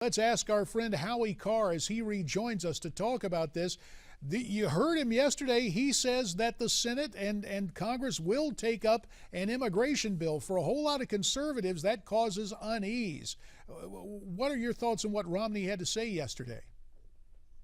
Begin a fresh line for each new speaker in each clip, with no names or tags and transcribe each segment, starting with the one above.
Let's ask our friend Howie Carr as he rejoins us to talk about this. You heard him yesterday. He says that the Senate and Congress will take up an immigration bill. For a whole lot of conservatives, that causes unease. What are your thoughts on what Romney had to say yesterday?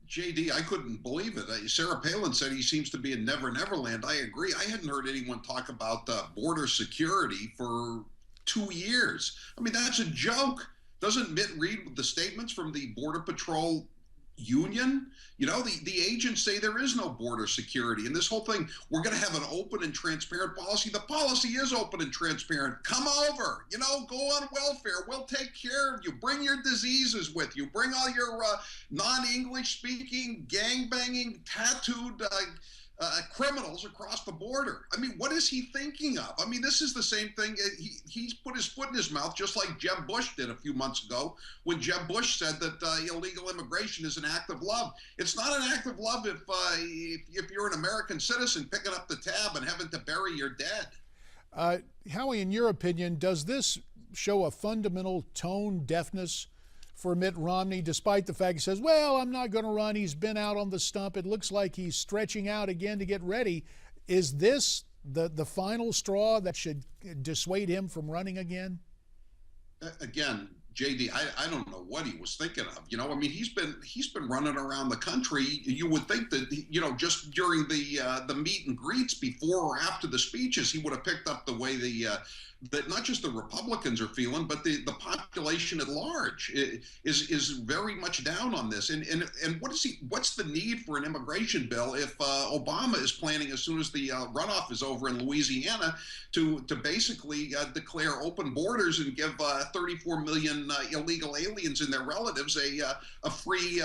JD, I couldn't believe it. Sarah Palin said he seems to be in Never Land. I agree. I hadn't heard anyone talk about border security for 2 years. I mean, that's a joke. Doesn't Mitt read the statements from the Border Patrol union? You know, the agents say there is no border security. And this whole thing, we're going to have an open and transparent policy. The policy is open and transparent. Come over, you know, go on welfare. We'll take care of you. Bring your diseases with you. Bring all your non-English speaking, gang-banging, tattooed criminals across the border. I mean, what is he thinking of? I mean, this is the same thing. He's put his foot in his mouth, just like Jeb Bush did a few months ago when Jeb Bush said that illegal immigration is an act of love. It's not an act of love if you're an American citizen picking up the tab and having to bury your dead.
Howie, in your opinion, does this show a fundamental tone deafness for Mitt Romney, despite the fact he says, well, I'm not going to run. He's been out on the stump. It looks like he's stretching out again to get ready. Is this the final straw that should dissuade him from running again?
Again, JD, I don't know what he was thinking of. You know, I mean, he's been running around the country. You would think that, you know, just during the meet and greets before or after the speeches, he would have picked up the way that not just the Republicans are feeling, but the population at large is very much down on this. And what's the need for an immigration bill if Obama is planning, as soon as the runoff is over in Louisiana, to basically declare open borders and give 34 million illegal aliens and their relatives a free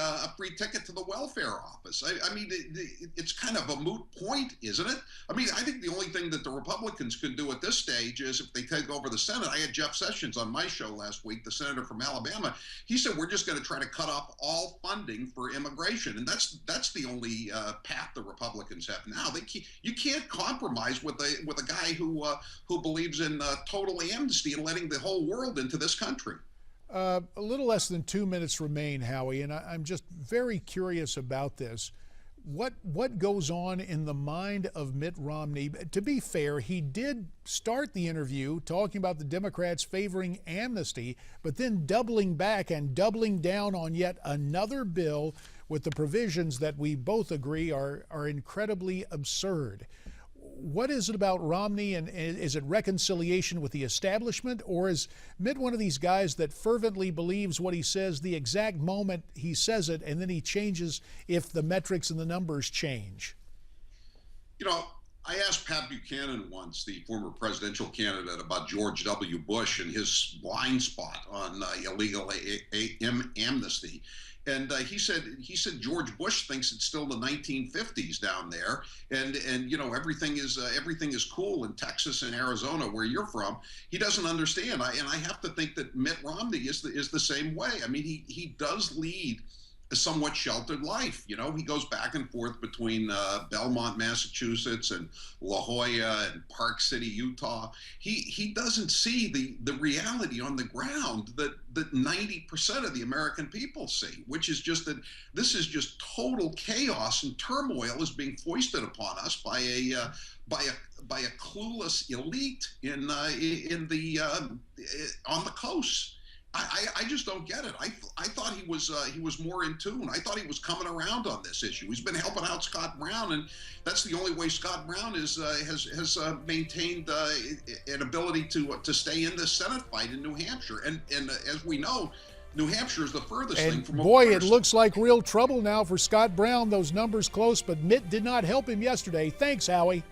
ticket to the welfare office? I mean, it's kind of a moot point, isn't it? I mean, I think the only thing that the Republicans can do at this stage is, if they take over the Senate. I had Jeff Sessions on my show last week, the senator from Alabama. He said we're just going to try to cut off all funding for immigration, and that's the only path the Republicans have now. You can't compromise with a guy who believes in total amnesty and letting the whole world into this country.
A little less than 2 minutes remain, Howie, and I'm just very curious about this. What goes on in the mind of Mitt Romney? To be fair, he did start the interview talking about the Democrats favoring amnesty, but then doubling back and doubling down on yet another bill with the provisions that we both agree are incredibly absurd. What is it about Romney, and is it reconciliation with the establishment, or is Mitt one of these guys that fervently believes what he says the exact moment he says it, and then he changes if the metrics and the numbers change?
You know, I asked Pat Buchanan once, the former presidential candidate, about George W. Bush and his blind spot on illegal amnesty. And he said George Bush thinks it's still the 1950s down there, and you know, everything is cool in Texas and Arizona, where you're from. He doesn't understand. And I have to think that Mitt Romney is the same way. I mean, he does lead a somewhat sheltered life. You know, he goes back and forth between Belmont, Massachusetts, and La Jolla and Park City, Utah. He doesn't see the reality on the ground that 90% of the American people see, which is just that this is just total chaos and turmoil is being foisted upon us by a clueless elite on the coast. I just don't get it. I thought he was more in tune. I thought he was coming around on this issue. He's been helping out Scott Brown, and that's the only way Scott Brown has maintained an ability to stay in the Senate fight in New Hampshire. And as we know, New Hampshire is the furthest thing from.
Boy, it looks like real trouble now for Scott Brown. Those numbers close, but Mitt did not help him yesterday. Thanks, Howie.